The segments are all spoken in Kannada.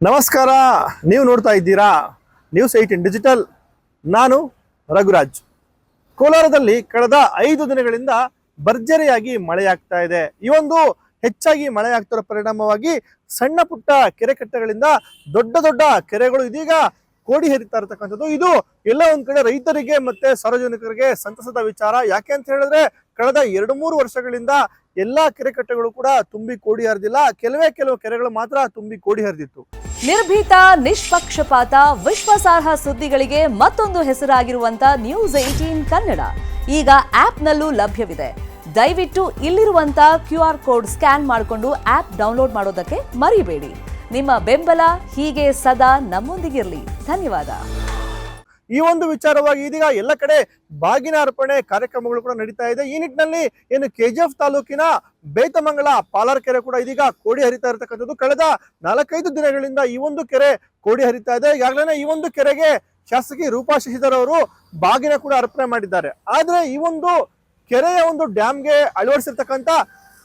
ನಮಸ್ಕಾರ. ನೀವು ನೋಡ್ತಾ ಇದ್ದೀರಾ News18 ಡಿಜಿಟಲ್. ನಾನು ರಘುರಾಜ್. ಕೋಲಾರದಲ್ಲಿ ಕಳೆದ 5 ದಿನಗಳಿಂದ ಭರ್ಜರಿಯಾಗಿ ಮಳೆಯಾಗ್ತಾ ಇದೆ. ಈ ಒಂದು ಹೆಚ್ಚಾಗಿ ಮಳೆಯಾಗ್ತಿರೋ ಪರಿಣಾಮವಾಗಿ ಸಣ್ಣ ಪುಟ್ಟ ಕೆರೆಕಟ್ಟೆಗಳಿಂದ ದೊಡ್ಡ ದೊಡ್ಡ ಕೆರೆಗಳು ಇದೀಗ ಕೋಡಿ ಹರಿತಾ ಇರತಕ್ಕಂಥದ್ದು. ಇದು ಎಲ್ಲ ಒಂದ್ ಕಡೆ ರೈತರಿಗೆ ಮತ್ತೆ ಸಾರ್ವಜನಿಕರಿಗೆ ಸಂತಸದ ವಿಚಾರ. ಯಾಕೆ ಅಂತ ಹೇಳಿದ್ರೆ ಕಳೆದ 2-3 ವರ್ಷಗಳಿಂದ ಎಲ್ಲಾ ಕೆರೆಕಟ್ಟೆಗಳು ಕೂಡ ತುಂಬಿ ಕೋಡಿ ಹರಿದಿಲ್ಲ. ಕೆಲವು ಕೆರೆಗಳು ಮಾತ್ರ ತುಂಬಿ ಕೋಡಿ ಹರಿದಿತ್ತು. ನಿರ್ಭೀತ, ನಿಷ್ಪಕ್ಷಪಾತ, ವಿಶ್ವಾಸಾರ್ಹ ಸುದ್ದಿಗಳಿಗೆ ಮತ್ತೊಂದು ಹೆಸರಾಗಿರುವಂತ News18 ಕನ್ನಡ ಈಗ ಆಪ್ನಲ್ಲೂ ಲಭ್ಯವಿದೆ. ದಯವಿಟ್ಟು ಇಲ್ಲಿರುವಂತ QR ಕೋಡ್ ಸ್ಕ್ಯಾನ್ ಮಾಡಿಕೊಂಡು ಆಪ್ ಡೌನ್ಲೋಡ್ ಮಾಡೋದಕ್ಕೆ ಮರಿಬೇಡಿ. ನಿಮ್ಮ ಬೆಂಬಲ ಹೀಗೆ ಸದಾ ನಮ್ಮೊಂದಿಗಿರಲಿ. ಧನ್ಯವಾದ. ಈ ಒಂದು ವಿಚಾರವಾಗಿ ಇದೀಗ ಎಲ್ಲ ಕಡೆ ಬಾಗಿನ ಅರ್ಪಣೆ ಕಾರ್ಯಕ್ರಮಗಳು ಕೂಡ ನಡೀತಾ ಇದೆ. ಈ ನಿಟ್ಟಿನಲ್ಲಿ ಏನು KGF ತಾಲೂಕಿನ ಬೇತಮಂಗಲ ಪಾಲಾರ್ ಕೆರೆ ಕೂಡ ಇದೀಗ ಕೋಡಿ ಹರಿತಾ ಇರತಕ್ಕಂಥದ್ದು. ಕಳೆದ 4-5 ದಿನಗಳಿಂದ ಈ ಒಂದು ಕೆರೆ ಕೋಡಿ ಹರಿತಾ ಇದೆ. ಈಗಾಗಲೇ ಈ ಒಂದು ಕೆರೆಗೆ ಶಾಸಕಿ ರೂಪಾ ಶಶಿಧರ್ ಅವರು ಬಾಗಿನ ಕೂಡ ಅರ್ಪಣೆ ಮಾಡಿದ್ದಾರೆ. ಆದ್ರೆ ಈ ಒಂದು ಕೆರೆಯ ಒಂದು ಡ್ಯಾಮ್ಗೆ ಅಳವಡಿಸಿರ್ತಕ್ಕಂಥ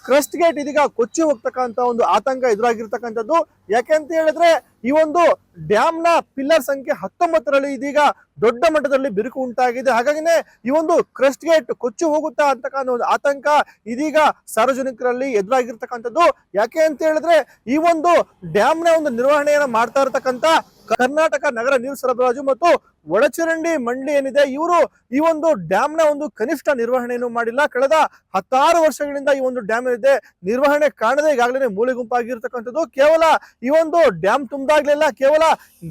ಕ್ರಸ್ಟ್ ಗೇಟ್ ಇದೀಗ ಕೊಚ್ಚಿ ಹೋಗ್ತಕ್ಕಂಥ ಒಂದು ಆತಂಕ ಎದುರಾಗಿರ್ತಕ್ಕಂಥದ್ದು. ಯಾಕೆ ಅಂತ ಹೇಳಿದ್ರೆ ಈ ಒಂದು ಡ್ಯಾಮ್ ನ ಪಿಲ್ಲರ್ ಸಂಖ್ಯೆ 19ರಲ್ಲಿ ಇದೀಗ ದೊಡ್ಡ ಮಟ್ಟದಲ್ಲಿ ಬಿರುಕು ಉಂಟಾಗಿದೆ. ಹಾಗಾಗಿನೇ ಈ ಒಂದು ಕ್ರಸ್ಟ್ ಗೇಟ್ ಕೊಚ್ಚಿ ಹೋಗುತ್ತಾ ಅಂತಕ್ಕಂಥ ಒಂದು ಆತಂಕ ಇದೀಗ ಸಾರ್ವಜನಿಕರಲ್ಲಿ ಎದುರಾಗಿರ್ತಕ್ಕಂಥದ್ದು. ಯಾಕೆ ಅಂತ ಹೇಳಿದ್ರೆ ಈ ಒಂದು ಡ್ಯಾಮ್ ನ ಒಂದು ನಿರ್ವಹಣೆಯನ್ನ ಮಾಡ್ತಾ ಇರತಕ್ಕಂತ ಕರ್ನಾಟಕ ನಗರ ನೀರು ಸರಬರಾಜು ಮತ್ತು ಒಳಚರಂಡಿ ಮಂಡಳಿ ಏನಿದೆ, ಇವರು ಈ ಒಂದು ಡ್ಯಾಮ್ ನ ಒಂದು ಕನಿಷ್ಠ ನಿರ್ವಹಣೆಯನ್ನು ಮಾಡಿಲ್ಲ. ಕಳೆದ 16 ವರ್ಷಗಳಿಂದ ಈ ಒಂದು ಡ್ಯಾಮ್ ಇದೆ ನಿರ್ವಹಣೆ ಕಾಣದೆ ಈಗಾಗಲೇ ಮೂಲೆ ಗುಂಪಾಗಿರ್ತಕ್ಕಂಥದ್ದು. ಕೇವಲ ಈ ಒಂದು ಡ್ಯಾಮ್ ತುಂಬದಾಗ್ಲಿಲ್ಲ, ಕೇವಲ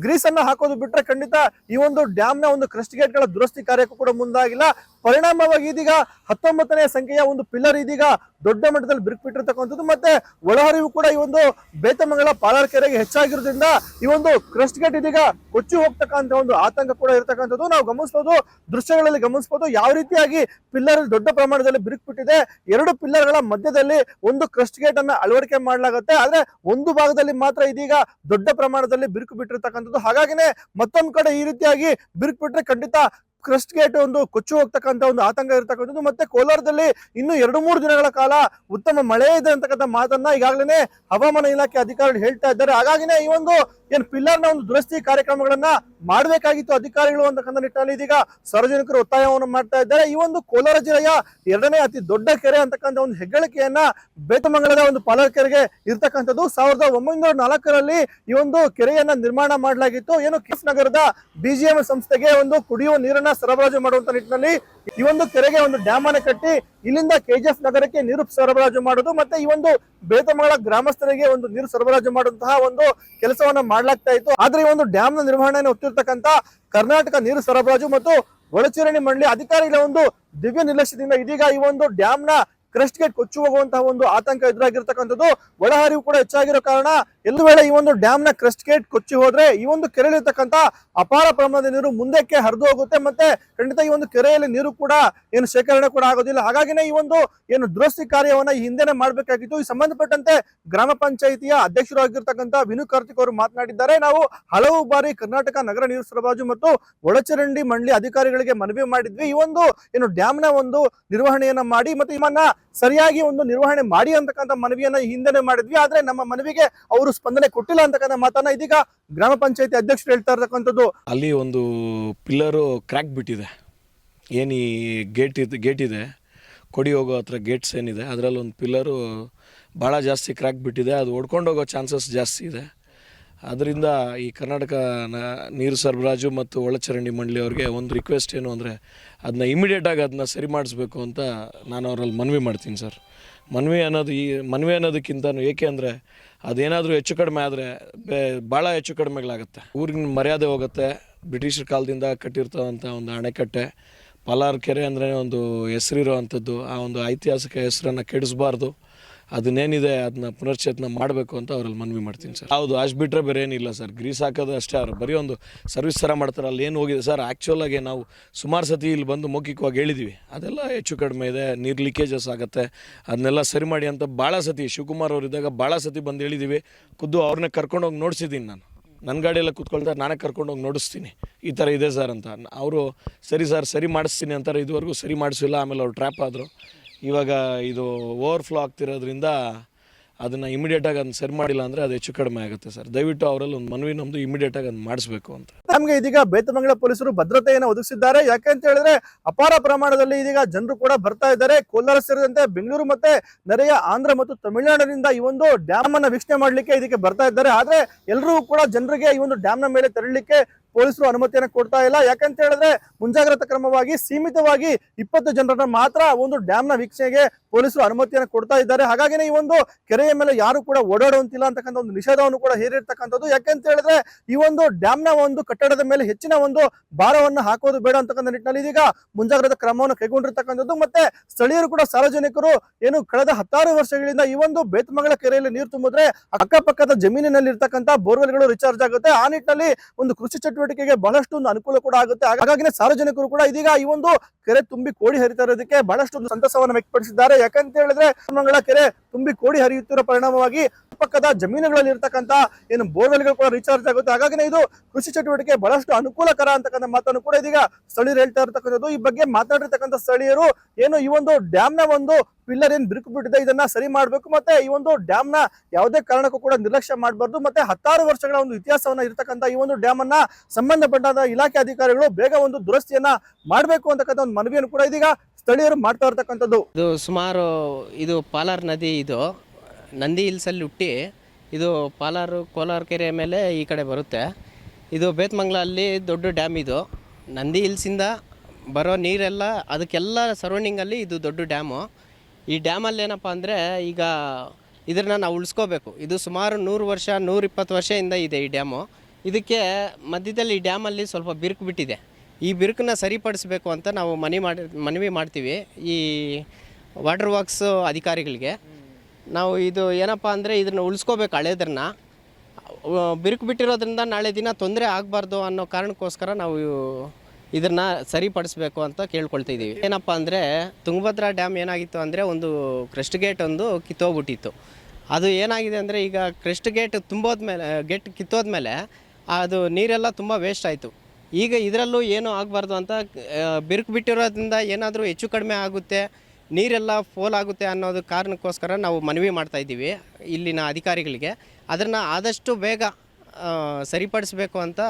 ಗ್ರೀಸ್ ಅನ್ನ ಹಾಕೋದು ಬಿಟ್ರೆ ಖಂಡಿತ ಈ ಒಂದು ಡ್ಯಾಮ್ ನ ಒಂದು ಕ್ರಸ್ಟ್ ಗೇಟ್ ಗಳ ದುರಸ್ತಿ ಕಾರ್ಯಕ್ಕೂ ಕೂಡ ಮುಂದಾಗಿಲ್ಲ. ಪರಿಣಾಮವಾಗಿ ಇದೀಗ 19ನೇ ಸಂಖ್ಯೆಯ ಒಂದು ಪಿಲ್ಲರ್ ಇದೀಗ ದೊಡ್ಡ ಮಟ್ಟದಲ್ಲಿ ಬಿರುಕು ಬಿಟ್ಟಿರ್ತಕ್ಕಂಥದ್ದು. ಮತ್ತೆ ಒಳಹರಿವು ಕೂಡ ಈ ಒಂದು ಬೇತಮಂಗಲ ಪಾಲಾರ್ ಕೆರೆಗೆ ಹೆಚ್ಚಾಗಿರೋದ್ರಿಂದ ಈ ಒಂದು ಕ್ರಸ್ಟ್ ಗೇಟ್ ಇದೀಗ ಕೊಚ್ಚಿ ಹೋಗ್ತಕ್ಕಂಥ ಒಂದು ಆತಂಕ ಕೂಡ ಇರತಕ್ಕಂಥದ್ದು. ನಾವು ಗಮನಿಸಬಹುದು, ದೃಶ್ಯಗಳಲ್ಲಿ ಗಮನಿಸಬಹುದು ಯಾವ ರೀತಿಯಾಗಿ ಪಿಲ್ಲರ್ ದೊಡ್ಡ ಪ್ರಮಾಣದಲ್ಲಿ ಬಿರುಕು ಬಿಟ್ಟಿದೆ. 2 ಪಿಲ್ಲರ್ ಗಳ ಮಧ್ಯದಲ್ಲಿ ಒಂದು ಕ್ರಸ್ಟ್ ಗೇಟ್ ಅನ್ನ ಅಳವಡಿಕೆ ಮಾಡಲಾಗುತ್ತೆ. ಆದ್ರೆ ಒಂದು ಭಾಗದಲ್ಲಿ ಮಾತ್ರ ಇದೀಗ ದೊಡ್ಡ ಪ್ರಮಾಣದಲ್ಲಿ ಬಿರುಕು ಬಿಟ್ಟಿರ್ತಕ್ಕಂಥದ್ದು. ಹಾಗಾಗಿನೇ ಮತ್ತೊಂದು ಕಡೆ ಈ ರೀತಿಯಾಗಿ ಬಿರುಕು ಬಿಟ್ರೆ ಖಂಡಿತ ಕ್ರಸ್ಟ್ ಗೇಟ್ ಒಂದು ಕೊಚ್ಚಿ ಹೋಗ್ತಕ್ಕಂಥ ಒಂದು ಆತಂಕ ಇರತಕ್ಕಂಥದ್ದು. ಮತ್ತೆ ಕೋಲಾರದಲ್ಲಿ ಇನ್ನು 2-3 ದಿನಗಳ ಕಾಲ ಉತ್ತಮ ಮಳೆ ಇದೆ ಅಂತಕ್ಕಂಥ ಮಾತನ್ನ ಈಗಾಗಲೇ ಹವಾಮಾನ ಇಲಾಖೆ ಅಧಿಕಾರಿಗಳು ಹೇಳ್ತಾ ಇದ್ದಾರೆ. ಹಾಗಾಗಿನೇ ಈ ಒಂದು ಏನ್ ಪಿಲ್ಲರ್ ನ ಒಂದು ದುರಸ್ತಿ ಕಾರ್ಯಕ್ರಮಗಳನ್ನ ಮಾಡಬೇಕಾಗಿತ್ತು ಅಧಿಕಾರಿಗಳು ಅಂತಕ್ಕಂಥ ನಿಟ್ಟಿನಲ್ಲಿ ಇದೀಗ ಸಾರ್ವಜನಿಕರು ಒತ್ತಾಯವನ್ನು ಮಾಡ್ತಾ ಇದ್ದಾರೆ. ಈ ಒಂದು ಕೋಲಾರ ಜಿಲ್ಲೆಯ 2ನೇ ಅತಿ ದೊಡ್ಡ ಕೆರೆ ಅಂತಕ್ಕಂಥ ಒಂದು ಹೆಗ್ಗಳಿಕೆಯನ್ನ ಬೇತಮಂಗಲದ ಒಂದು ಪಾಲಾರ್ ಕೆರೆಗೆ ಇರ್ತಕ್ಕಂಥದ್ದು. 1904ರಲ್ಲಿ ಈ ಒಂದು ಕೆರೆಯನ್ನ ನಿರ್ಮಾಣ ಮಾಡಲಾಗಿತ್ತು. ಏನು KGF ನಗರದ BGM ಸಂಸ್ಥೆಗೆ ಒಂದು ಕುಡಿಯುವ ನೀರನ್ನ ಸರಬರಾಜು ಮಾಡುವಂತ ನಿಟ್ಟಿನಲ್ಲಿ ಈ ಒಂದು ಕೆರೆಗೆ ಒಂದು ಡ್ಯಾಮ್ ಅನ್ನು ಕಟ್ಟಿ ಇಲ್ಲಿಂದ KGF ನಗರಕ್ಕೆ ನೀರು ಸರಬರಾಜು ಮಾಡೋದು ಮತ್ತೆ ಈ ಒಂದು ಬೇತಮಂಗಲ ಗ್ರಾಮಸ್ಥರಿಗೆ ಒಂದು ನೀರು ಸರಬರಾಜು ಮಾಡುವಂತಹ ಒಂದು ಕೆಲಸವನ್ನ ಮಾಡ್ಲಾಗ್ತಾ ಇತ್ತು. ಆದ್ರೆ ಈ ಒಂದು ಡ್ಯಾಮ್ ನ ನಿರ್ವಹಣೆಯನ್ನು ಹೊತ್ತಿರ್ತಕ್ಕಂಥ ಕರ್ನಾಟಕ ನೀರು ಸರಬರಾಜು ಮತ್ತು ಒಳಚರಂಡಿ ಮಂಡಳಿ ಅಧಿಕಾರಿಗಳ ಒಂದು ದಿವ್ಯ ನಿರ್ಲಕ್ಷ್ಯದಿಂದ ಇದೀಗ ಈ ಒಂದು ಡ್ಯಾಮ್ ನ ಕ್ರಸ್ಟ್ ಗೇಟ್ ಕೊಚ್ಚಿ ಹೋಗುವಂತಹ ಒಂದು ಆತಂಕ ಎದುರಾಗಿರ್ತಕ್ಕಂಥದ್ದು. ಒಳಹರಿವು ಕೂಡ ಹೆಚ್ಚಾಗಿರೋ ಕಾರಣ ಒಂದು ವೇಳೆ ಈ ಒಂದು ಡ್ಯಾಮ್ ನ ಕ್ರಸ್ಟ್ ಗೇಟ್ ಕೊಚ್ಚಿ ಹೋದ್ರೆ ಈ ಒಂದು ಕೆರೆಯಲ್ಲಿರ್ತಕ್ಕಂಥ ಅಪಾರ ಪ್ರಮಾಣದ ನೀರು ಮುಂದಕ್ಕೆ ಹರಿದು ಹೋಗುತ್ತೆ. ಮತ್ತೆ ಖಂಡಿತ ಈ ಒಂದು ಕೆರೆಯಲ್ಲಿ ನೀರು ಕೂಡ ಏನು ಶೇಖರಣೆ ಕೂಡ ಆಗೋದಿಲ್ಲ. ಹಾಗಾಗಿನೇ ಈ ಒಂದು ಏನು ದುರಸ್ತಿ ಕಾರ್ಯವನ್ನ ಈ ಹಿಂದೆನೆ ಮಾಡ್ಬೇಕಾಗಿತ್ತು. ಈ ಸಂಬಂಧಪಟ್ಟಂತೆ ಗ್ರಾಮ ಪಂಚಾಯಿತಿಯ ಅಧ್ಯಕ್ಷರು ಆಗಿರ್ತಕ್ಕಂಥ ವಿನು ಕಾರ್ತಿಕ್ ಅವರು ಮಾತನಾಡಿದ್ದಾರೆ. ನಾವು ಹಲವು ಬಾರಿ ಕರ್ನಾಟಕ ನಗರ ನೀರು ಸರಬರಾಜು ಮತ್ತು ಒಳಚರಂಡಿ ಮಂಡಳಿ ಅಧಿಕಾರಿಗಳಿಗೆ ಮನವಿ ಮಾಡಿದ್ವಿ. ಈ ಒಂದು ಏನು ಡ್ಯಾಮ್ ನ ಒಂದು ನಿರ್ವಹಣೆಯನ್ನ ಮಾಡಿ ಮತ್ತೆ ಇವನ್ನ ಸರಿಯಾಗಿ ಒಂದು ನಿರ್ವಹಣೆ ಮಾಡಿ ಅಂತಕ್ಕಂಥ ಮನವಿಯನ್ನ ಹಿಂದೆನೆ ಮಾಡಿದ್ವಿ. ಆದ್ರೆ ನಮ್ಮ ಮನವಿಗೆ ಅವರು ಸ್ಪಂದನೆ ಕೊಟ್ಟಿಲ್ಲ ಅಂತಕ್ಕಂಥ ಮಾತನ್ನ ಇದೀಗ ಗ್ರಾಮ ಪಂಚಾಯತಿ ಅಧ್ಯಕ್ಷರು ಹೇಳ್ತಾ ಇರತಕ್ಕಂಥದ್ದು. ಅಲ್ಲಿ ಒಂದು ಪಿಲ್ಲರು ಕ್ರ್ಯಾಕ್ ಬಿಟ್ಟಿದೆ. ಏನು ಈ ಗೇಟ್ ಇದೆ ಕೊಡಿ ಹೋಗೋ ಹತ್ರ ಗೇಟ್ಸ್ ಏನಿದೆ ಅದರಲ್ಲಿ ಒಂದು ಪಿಲ್ಲರು ಭಾಳ ಜಾಸ್ತಿ ಕ್ರ್ಯಾಕ್ ಬಿಟ್ಟಿದೆ. ಅದು ಓಡ್ಕೊಂಡು ಹೋಗೋ ಚಾನ್ಸಸ್ ಜಾಸ್ತಿ ಇದೆ. ಅದರಿಂದ ಈ ಕರ್ನಾಟಕ ನೀರು ಸರಬರಾಜು ಮತ್ತು ಒಳಚರಂಡಿ ಮಂಡಳಿಯವ್ರಿಗೆ ಒಂದು ರಿಕ್ವೆಸ್ಟ್ ಏನು ಅಂದರೆ ಅದನ್ನ ಇಮಿಡಿಯೇಟಾಗಿ ಅದನ್ನ ಸರಿ ಮಾಡಿಸ್ಬೇಕು ಅಂತ ನಾನು ಅವರಲ್ಲಿ ಮನವಿ ಮಾಡ್ತೀನಿ ಸರ್. ಮನವಿ ಅನ್ನೋದಕ್ಕಿಂತ ಏಕೆ ಅಂದರೆ ಅದೇನಾದರೂ ಹೆಚ್ಚು ಕಡಿಮೆ ಆದರೆ ಭಾಳ ಹೆಚ್ಚು ಕಡಿಮೆಗಳಾಗುತ್ತೆ. ಊರಿನ ಮರ್ಯಾದೆ ಹೋಗುತ್ತೆ. ಬ್ರಿಟಿಷರ ಕಾಲದಿಂದ ಕಟ್ಟಿರ್ತವಂಥ ಒಂದು ಅಣೆಕಟ್ಟೆ ಪಾಲಾರ್ ಕೆರೆ ಅಂದರೆ ಒಂದು ಹೆಸರಿರೋ ಅಂಥದ್ದು. ಆ ಒಂದು ಐತಿಹಾಸಿಕ ಹೆಸರನ್ನು ಕೆಡಿಸ್ಬಾರ್ದು. ಅದನ್ನೇನಿದೆ ಅದನ್ನ ಪುನಶ್ಚೇತನ ಮಾಡಬೇಕು ಅಂತ ಅವರಲ್ಲಿ ಮನವಿ ಮಾಡ್ತೀನಿ ಸರ್. ಹೌದು, ಅಷ್ಟು ಬಿಟ್ಟರೆ ಬೇರೆ ಏನಿಲ್ಲ ಸರ್. ಗ್ರೀಸ್ ಹಾಕೋದು ಅಷ್ಟೇ. ಅವ್ರು ಬರೀ ಒಂದು ಸರ್ವಿಸ್ ಥರ ಮಾಡ್ತಾರೆ. ಅಲ್ಲಿ ಏನು ಹೋಗಿದೆ ಸರ್, ಆ್ಯಕ್ಚುಲಾಗಿ ನಾವು ಸುಮಾರು ಸತಿ ಇಲ್ಲಿ ಬಂದು ಮೌಖಿಕವಾಗಿ ಹೇಳಿದ್ವಿ ಅದೆಲ್ಲ ಹೆಚ್ಚು ಕಡಿಮೆ ಇದೆ, ನೀರು ಲೀಕೇಜಸ್ ಆಗುತ್ತೆ, ಅದನ್ನೆಲ್ಲ ಸರಿ ಮಾಡಿ ಅಂತ ಭಾಳ ಸತಿ ಶಿವಕುಮಾರ್ ಅವರು ಇದ್ದಾಗ ಭಾಳ ಸತಿ ಬಂದು ಹೇಳಿದ್ದೀವಿ. ಖುದ್ದು ಅವ್ರನ್ನೇ ಕರ್ಕೊಂಡೋಗಿ ನೋಡಿಸಿದ್ದೀನಿ. ನನ್ನ ಗಾಡಿಯೆಲ್ಲ ಕೂತ್ಕೊಳ್ತಾರೆ, ನಾನೇ ಕರ್ಕೊಂಡೋಗಿ ನೋಡಿಸ್ತೀನಿ ಈ ಥರ ಇದೆ ಸರ್ ಅಂತ. ಅವರು ಸರಿ ಸರ್ ಸರಿ ಮಾಡಿಸ್ತೀನಿ ಅಂತಾರೆ. ಇದುವರೆಗೂ ಸರಿ ಮಾಡಿಸಿಲ್ಲ. ಆಮೇಲೆ ಅವ್ರು ಟ್ರ್ಯಾಪ್ ಆದರು. ಇವಾಗ ಇದು ಓವರ್ಫ್ಲೋ ಆಗ್ತಿರೋದ್ರಿಂದ ಅದನ್ನು ಇಮಿಡಿಯೇಟಾಗಿ ಅದನ್ನ ಸರಿ ಮಾಡಿಲ್ಲ ಅಂದರೆ ಅದು ಹೆಚ್ಚು ಕಡಿಮೆ ಆಗುತ್ತೆ ಸರ್. ದಯವಿಟ್ಟು ಅವರಲ್ಲಿ ಒಂದು ಮನವಿ ನಮ್ಮದು ಇಮಿಡಿಯೇಟಾಗಿ ಅದನ್ನು ಮಾಡಿಸ್ಬೇಕು ಅಂತ. ನಮಗೆ ಇದೀಗ ಬೇತಮಂಗಲ ಪೊಲೀಸರು ಭದ್ರತೆಯನ್ನು ಒದಗಿಸಿದ್ದಾರೆ. ಯಾಕೆಂತ ಹೇಳಿದ್ರೆ ಅಪಾರ ಪ್ರಮಾಣದಲ್ಲಿ ಇದೀಗ ಜನರು ಕೂಡ ಬರ್ತಾ ಇದ್ದಾರೆ. ಕೋಲಾರ ಸೇರಿದಂತೆ ಬೆಂಗಳೂರು ಮತ್ತೆ ನೆರೆಯ ಆಂಧ್ರ ಮತ್ತು ತಮಿಳುನಾಡಿನಿಂದ ಈ ಒಂದು ಡ್ಯಾಮ್ ಅನ್ನ ವೀಕ್ಷಣೆ ಮಾಡ್ಲಿಕ್ಕೆ ಇದಕ್ಕೆ ಬರ್ತಾ ಇದ್ದಾರೆ. ಆದ್ರೆ ಎಲ್ಲರೂ ಕೂಡ ಜನರಿಗೆ ಈ ಒಂದು ಡ್ಯಾಮ್ ನ ಮೇಲೆ ತೆರಳಲಿಕ್ಕೆ ಪೊಲೀಸರು ಅನುಮತಿಯನ್ನು ಕೊಡ್ತಾ ಇಲ್ಲ. ಯಾಕಂತ ಹೇಳಿದ್ರೆ ಮುಂಜಾಗ್ರತಾ ಕ್ರಮವಾಗಿ ಸೀಮಿತವಾಗಿ 20 ಜನರನ್ನ ಮಾತ್ರ ಒಂದು ಡ್ಯಾಮ್ ನ ವೀಕ್ಷಣೆಗೆ ಪೊಲೀಸರು ಅನುಮತಿಯನ್ನು ಕೊಡ್ತಾ ಇದ್ದಾರೆ. ಹಾಗಾಗಿನೇ ಈ ಒಂದು ಕೆರೆಯ ಮೇಲೆ ಯಾರು ಕೂಡ ಓಡಾಡುವಂತಿಲ್ಲ ಅಂತಕ್ಕಂಥ ಒಂದು ನಿಷೇಧವನ್ನು ಕೂಡ ಹೇರಿರ್ತಕ್ಕಂಥದ್ದು. ಯಾಕೆಂತ ಹೇಳಿದ್ರೆ ಈ ಒಂದು ಡ್ಯಾಮ್ ನ ಒಂದು ಕಟ್ಟಡದ ಮೇಲೆ ಹೆಚ್ಚಿನ ಒಂದು ಭಾರವನ್ನು ಹಾಕೋದು ಬೇಡ ಅಂತಕ್ಕಂಥ ನಿಟ್ಟಿನಲ್ಲಿ ಇದೀಗ ಮುಂಜಾಗ್ರತಾ ಕ್ರಮವನ್ನು ಕೈಗೊಂಡಿರ್ತಕ್ಕಂಥದ್ದು. ಮತ್ತೆ ಸ್ಥಳೀಯರು ಕೂಡ ಸಾರ್ವಜನಿಕರು ಏನು ಕಳೆದ 10 ವರ್ಷಗಳಿಂದ ಈ ಒಂದು ಬೇತಮಂಗಲ ಕೆರೆಯಲ್ಲಿ ನೀರು ತುಂಬಿದ್ರೆ ಅಕ್ಕಪಕ್ಕದ ಜಮೀನಿನಲ್ಲಿ ಇರ್ತಕ್ಕಂಥ ಬೋರ್ವೆಲ್ಗಳು ರಿಚಾರ್ಜ್ ಆಗುತ್ತೆ. ಆ ನಿಟ್ಟಿನಲ್ಲಿ ಒಂದು ಕೃಷಿ ಚಟುವಟಿಕೆಗೆ ಬಹಳಷ್ಟು ಒಂದು ಅನುಕೂಲ ಕೂಡ ಆಗುತ್ತೆ. ಹಾಗಾಗಿ ಸಾರ್ವಜನಿಕರು ಕೂಡ ಇದೀಗ ಈ ಒಂದು ಕೆರೆ ತುಂಬಿ ಕೋಡಿ ಹರಿತಾ ಇರೋದಕ್ಕೆ ಬಹಳಷ್ಟು ಒಂದು ಸಂತಸವನ್ನು ವ್ಯಕ್ತಪಡಿಸಿದ್ದಾರೆ. ಯಾಕಂತ ಹೇಳಿದ್ರೆ ಬೇತಮಂಗಲ ಕೆರೆ ತುಂಬಿ ಕೋಡಿ ಹರಿಯುತ್ತಿರೋ ಪರಿಣಾಮವಾಗಿ ಪಕ್ಕದ ಜಮೀನುಗಳಲ್ಲಿ ಇರ್ತಕ್ಕಂಥ ಏನು ಬೋರ್ವೆಲ್ಗಳು ಕೂಡ ರೀಚಾರ್ಜ್ ಆಗುತ್ತೆ. ಹಾಗಾಗಿ ಇದು ಕೃಷಿ ಚಟುವಟಿಕೆ ಬಹಳಷ್ಟು ಅನುಕೂಲಕರ ಅಂತಕ್ಕಂಥ ಮಾತನ್ನು ಕೂಡ ಇದೀಗ ಸ್ಥಳೀಯರು ಹೇಳ್ತಾ ಇರ್ತಕ್ಕಂಥದ್ದು. ಈ ಬಗ್ಗೆ ಮಾತಾಡಿರ್ತಕ್ಕಂಥ ಸ್ಥಳೀಯರು ಏನು ಈ ಒಂದು ಡ್ಯಾಮ್ ನ ಒಂದು ಪಿಲ್ಲರ್ ಏನ್ ಬಿರುಕು ಬಿಟ್ಟಿದೆ ಇದನ್ನ ಸರಿ ಮಾಡ್ಬೇಕು, ಮತ್ತೆ ಈ ಒಂದು ಡ್ಯಾಮ್ ನ ಯಾವುದೇ ಕಾರಣಕ್ಕೂ ಕೂಡ ನಿರ್ಲಕ್ಷ್ಯ ಮಾಡಬಾರ್ದು. ಮತ್ತೆ 10 ವರ್ಷಗಳ ಒಂದು ಇತಿಹಾಸವನ್ನ ಇರ್ತಕ್ಕಂಥ ಈ ಒಂದು ಡ್ಯಾಮ್ ಅನ್ನ ಸಂಬಂಧಪಟ್ಟ ಇಲಾಖೆ ಅಧಿಕಾರಿಗಳು ಬೇಗ ಒಂದು ದುರಸ್ತಿಯನ್ನ ಮಾಡಬೇಕು ಅಂತಕ್ಕಂಥ ಒಂದು ಮನವಿಯನ್ನು ಕೂಡ ಇದೀಗ ಸ್ಥಳೀಯರು ಮಾಡ್ತಾ ಇರ್ತಕ್ಕಂಥದ್ದು. ಇದು ಸುಮಾರು ಇದು ಪಾಲಾರ್ ನದಿ, ಇದು ನಂದಿ ಹಿಲ್ಸಲ್ಲಿ ಹುಟ್ಟಿ ಇದು ಕೋಲಾರ ಕೆರೆ ಮೇಲೆ ಈ ಕಡೆ ಬರುತ್ತೆ. ಇದು ಬೇತಮಂಗಲ ಅಲ್ಲಿ ದೊಡ್ಡ ಡ್ಯಾಮ್. ಇದು ನಂದಿ ಹಿಲ್ಸಿಂದ ಬರೋ ನೀರೆಲ್ಲ ಅದಕ್ಕೆಲ್ಲ ಸರೌಂಡಿಂಗಲ್ಲಿ ಇದು ದೊಡ್ಡ ಡ್ಯಾಮು. ಈ ಡ್ಯಾಮಲ್ಲಿ ಏನಪ್ಪ ಅಂದರೆ ಈಗ ಇದನ್ನು ನಾವು ಉಳಿಸ್ಕೋಬೇಕು. ಇದು ಸುಮಾರು 100 ವರ್ಷ 120 ವರ್ಷದಿಂದ ಇದೆ ಈ ಡ್ಯಾಮು. ಇದಕ್ಕೆ ಮಧ್ಯದಲ್ಲಿ ಈ ಡ್ಯಾಮಲ್ಲಿ ಸ್ವಲ್ಪ ಬಿರುಕು ಬಿಟ್ಟಿದೆ. ಈ ಬಿರುಕನ್ನ ಸರಿಪಡಿಸ್ಬೇಕು ಅಂತ ನಾವು ಮನವಿ ಮಾಡ್ತೀವಿ ಈ ವಾಟರ್ ವರ್ಕ್ಸ್ ಅಧಿಕಾರಿಗಳಿಗೆ. ನಾವು ಇದು ಏನಪ್ಪ ಅಂದರೆ ಇದನ್ನು ಉಳಿಸ್ಕೋಬೇಕು, ಹಳೇದ್ರನ್ನ ಬಿರುಕು ಬಿಟ್ಟಿರೋದ್ರಿಂದ ನಾಳೆ ದಿನ ತೊಂದರೆ ಆಗಬಾರ್ದು ಅನ್ನೋ ಕಾರಣಕ್ಕೋಸ್ಕರ ನಾವು ಇದನ್ನು ಸರಿಪಡಿಸ್ಬೇಕು ಅಂತ ಕೇಳ್ಕೊಳ್ತಿದ್ದೀವಿ. ಏನಪ್ಪ ಅಂದರೆ ತುಂಗಭದ್ರಾ ಡ್ಯಾಮ್ ಏನಾಗಿತ್ತು ಅಂದರೆ ಒಂದು ಕ್ರಸ್ಟ್ ಗೇಟ್ ಒಂದು ಕಿತ್ತೋಗ್ಬಿಟ್ಟಿತ್ತು. ಅದು ಏನಾಗಿದೆ ಅಂದರೆ ಈಗ ಕ್ರಸ್ಟ್ ಗೇಟ್ ಗೇಟ್ ಕಿತ್ತೋದ್ಮೇಲೆ ಅದು ನೀರೆಲ್ಲ ತುಂಬ ವೇಸ್ಟ್ ಆಯಿತು. ಈಗ ಇದರಲ್ಲೂ ಏನೂ ಆಗಬಾರ್ದು ಅಂತ ಬಿರುಕು ಬಿಟ್ಟಿರೋದ್ರಿಂದ ಏನಾದರೂ ಹೆಚ್ಚು ಕಡಿಮೆ ಆಗುತ್ತೆ, ನೀರೆಲ್ಲ ಫೋಲ್ ಆಗುತ್ತೆ ಅನ್ನೋದು ಕಾರಣಕ್ಕೋಸ್ಕರ ನಾವು ಮನವಿ ಮಾಡ್ತಾಯಿದ್ದೀವಿ ಇಲ್ಲಿನ ಅಧಿಕಾರಿಗಳಿಗೆ. ಅದನ್ನು ಆದಷ್ಟು ಬೇಗ ಸರಿಪಡಿಸಬೇಕು ಅಂತ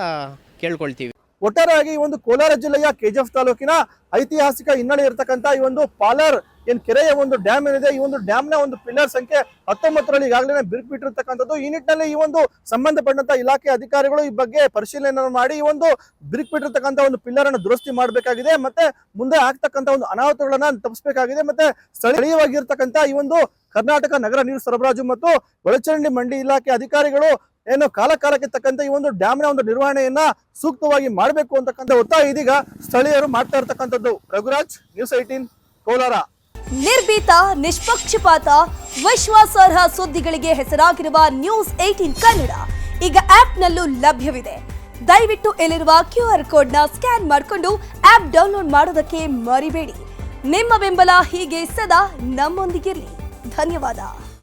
ಕೇಳ್ಕೊಳ್ತೀವಿ. ಒಟ್ಟಾರೆಯಾಗಿ ಈ ಒಂದು ಕೋಲಾರ ಜಿಲ್ಲೆಯ ಕೆಜಿಎಫ್ ತಾಲೂಕಿನ ಐತಿಹಾಸಿಕ ಹಿನ್ನೆಲೆ ಇರತಕ್ಕಂತ ಈ ಒಂದು ಪಾಲಾರ್ ಏನ್ ಕೆರೆಯ ಒಂದು ಡ್ಯಾಮ್ ಏನಿದೆ, ಈ ಒಂದು ಡ್ಯಾಮ್ ನ ಒಂದು ಪಿಲ್ಲರ್ ಸಂಖ್ಯೆ 19ರಲ್ಲಿ ಈಗಾಗಲೇ ಬಿರುಕು ಬಿಟ್ಟಿರ್ತಕ್ಕಂಥದ್ದು. ಈ ನಿಟ್ಟಿನಲ್ಲಿ ಈ ಒಂದು ಸಂಬಂಧಪಟ್ಟಂತ ಇಲಾಖೆ ಅಧಿಕಾರಿಗಳು ಈ ಬಗ್ಗೆ ಪರಿಶೀಲನೆ ಮಾಡಿ ಈ ಒಂದು ಬಿರುಕು ಬಿಟ್ಟಿರ್ತಕ್ಕಂಥ ಒಂದು ಪಿಲ್ಲರ್ ಅನ್ನು ದುರಸ್ತಿ ಮಾಡಬೇಕಾಗಿದೆ. ಮತ್ತೆ ಮುಂದೆ ಆಗ್ತಕ್ಕಂಥ ಒಂದು ಅನಾಹುತಗಳನ್ನ ತಪ್ಪಿಸಬೇಕಾಗಿದೆ. ಮತ್ತೆ ಸ್ಥಳೀಯವಾಗಿರ್ತಕ್ಕಂಥ ಈ ಒಂದು ಕರ್ನಾಟಕ ನಗರ ನೀರು ಸರಬರಾಜು ಮತ್ತು ಒಳಚರಂಡಿ ಮಂಡಿ ಇಲಾಖೆ ಅಧಿಕಾರಿಗಳು ಏನು ಕಾಲಕ್ಕೆ ತಕ್ಕಂತೆ ಈ ಒಂದು ಡ್ಯಾಮ್ ನ ಒಂದು ನಿರ್ವಹಣೆಯನ್ನ ಸೂಕ್ತವಾಗಿ ಮಾಡಬೇಕು ಅಂತಕ್ಕಂಥ ಒತ್ತಾಯ ಇದೀಗ ಸ್ಥಳೀಯರು ಮಾಡ್ತಾ ಇರ್ತಕ್ಕಂಥದ್ದು. ರಘುರಾಜ್, ನ್ಯೂಸ್ 18, ಕೋಲಾರ. ನಿರ್ಭೀತ, ನಿಷ್ಪಕ್ಷಪಾತ, ವಿಶ್ವಾಸಾರ್ಹ ಸುದ್ದಿಗಳಿಗೆ ಹೆಸರಾಗಿರುವ ನ್ಯೂಸ್ 18 ಕನ್ನಡ ಈಗ ಆಪ್ನಲ್ಲೂ ಲಭ್ಯವಿದೆ. ದಯವಿಟ್ಟು ಇಲ್ಲಿರುವ QR ಕೋಡ್ನ ಸ್ಕ್ಯಾನ್ ಮಾಡಿಕೊಂಡು ಆಪ್ ಡೌನ್ಲೋಡ್ ಮಾಡೋದಕ್ಕೆ ಮರಿಬೇಡಿ. ನಿಮ್ಮ ಬೆಂಬಲ ಹೀಗೆ ಸದಾ ನಮ್ಮೊಂದಿಗಿರಲಿ. ಧನ್ಯವಾದ.